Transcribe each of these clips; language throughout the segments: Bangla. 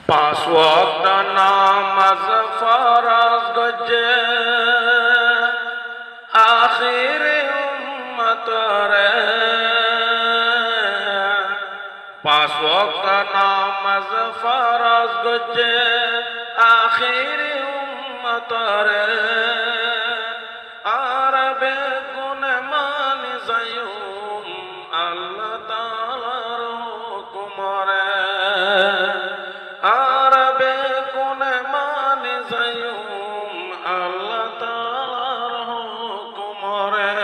পাঁচ ওয়াক্ত নামাজ ফরজ গজে আখির উম্মত রে। পাঁচ ওয়াক্ত নামাজ ফরজ গজে আখির উম্মত রে। আরবে গুনে মানি যায়ুম আল্লাহ তাআলার হুকুম রে। আরবে গুনে মানি যায়ুম আল্লাহ তাআলার হুকুম রে।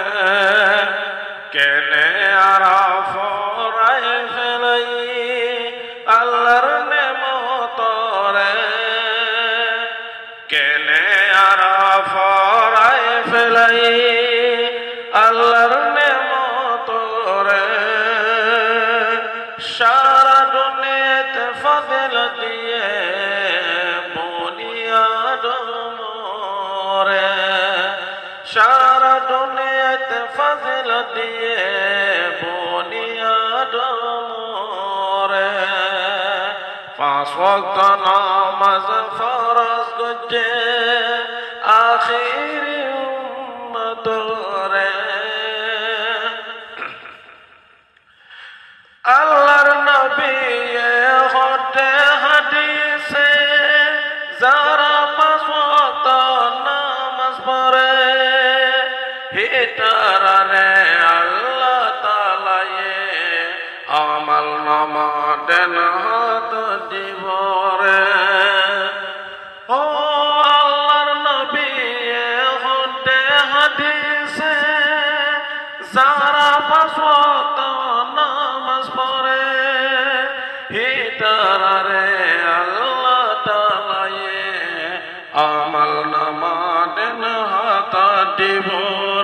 কেনে আরাফ রায় ফেলাই আল্লাহর নেমত রে। কেনে আরাফ রায় ফেলাই আল্লাহর নেমত রে। সারা দুনিয়াতে ফজল দিয়ে বুনিয়াদ রে। সারা দুনিয়াতে ফজল দিয়ে বুনিয়াদ রে। পাঁচ ওয়াক্ত নামাজ ফরজ গজে আখির উম্মত রে। আল্লাহর নবী হতে হাদিসে যারা পাঁচ ওয়াক্ত নামাজ পড়ে হিতারে আল্লাহ তাআলা আমাল নামা দেন হাত দিব রে। ও আল্লাহর নবী হতে হাদিসে যারা পাঁচ ওয়াক্ত নামাজ পড়ে হিতারে আল্লাহ তাআলা আমাল নামা দেন হাত দিব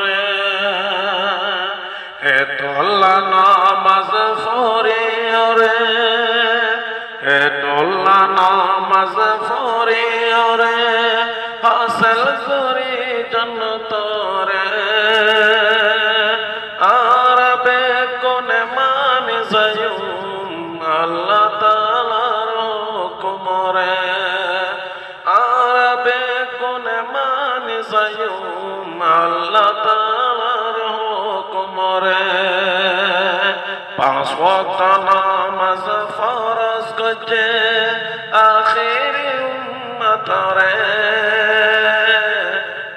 রে। এতলা নামাজ পড়ে রে। এতলা নামাজ পড়ে রে হাসিল করি জান্নাত রে। আরবে কোনে মানি যায়ুম আল্লাহ তাআলার হুকুম রে। আরবে কোনে মানি যায়ুম আল্লাহ তাআলার হুকুম রে। পাঁচ ওয়াক্ত নামাজ ফরজ গজে আখির উম্মত রে।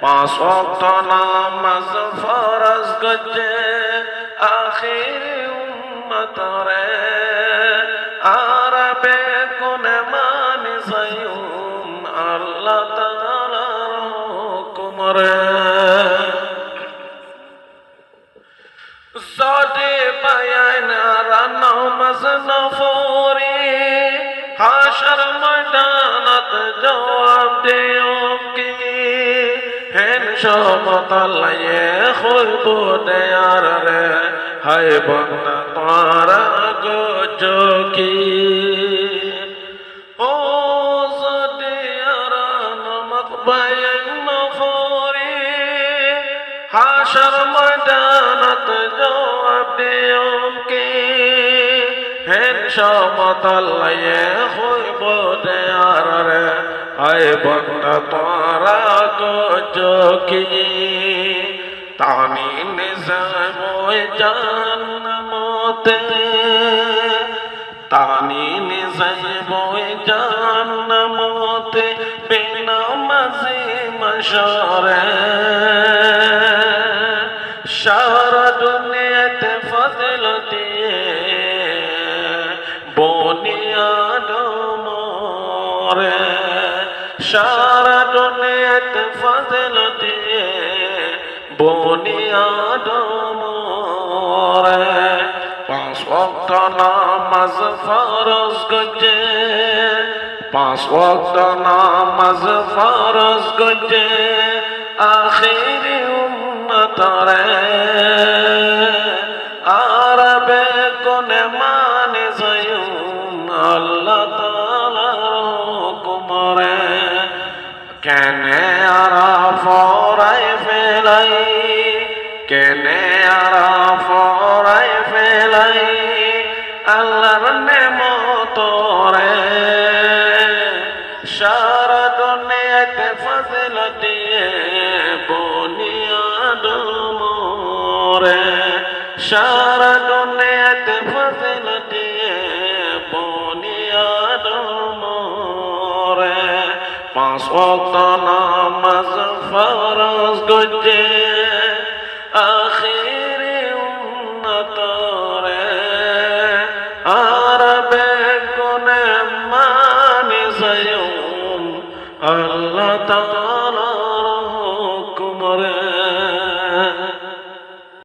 পাঁচ ওয়াক্ত নামাজ ফরজ গজে আখির উম্মত রে। আরবে কোনে মানি যায়ুম আল্লাহ তাআলার হুকুম রে। যদি বায়ানারা নামাজ নফরি হাশর ময়দানত জবাব দিও কি। হেন সমতলায়ে খুলব দেয়ার রে হায় বান্দা তারা গজকি। ও যদি আরা নামাজ বায়ান নফরি হাশর ময়দানত জবাব দিও কি। হেন সমতলায়ে খুলব দেয়ার রে হায় বান্দা তারা গজকি। তানি নিজাম জান্নাতে তানি নিজাম জান্নাতে বেনামাজি মাশরে। সারা দুনিয়াতে ফজল দিয়ে বুনিয়াদ রে। সারা দুনিয়াতে ফজল দিয়ে বুনিয়াদ রে। পাঁচ ওয়াক্ত নামাজ ফরজ গজে পাঁচ ওয়াক্ত নামাজ ফরজ গজে আখির উম্মত রে। আরবে কোনে মানি যায়ুম আল্লাহ তাআলার হুকুম রে। কেনে আরাফ রায় ফেলাই কেনে আরাফ রায় ফেলাই আল্লাহর নেমত রে। সারা দুনিয়াতে ফজিলতি বুনিয়াদ মোরে সারা দুনিয়াতে ফজিলতি বুনিয়াদ মোরে পাঁচ ওয়াক্ত নামাজ ফরজ গজে আখির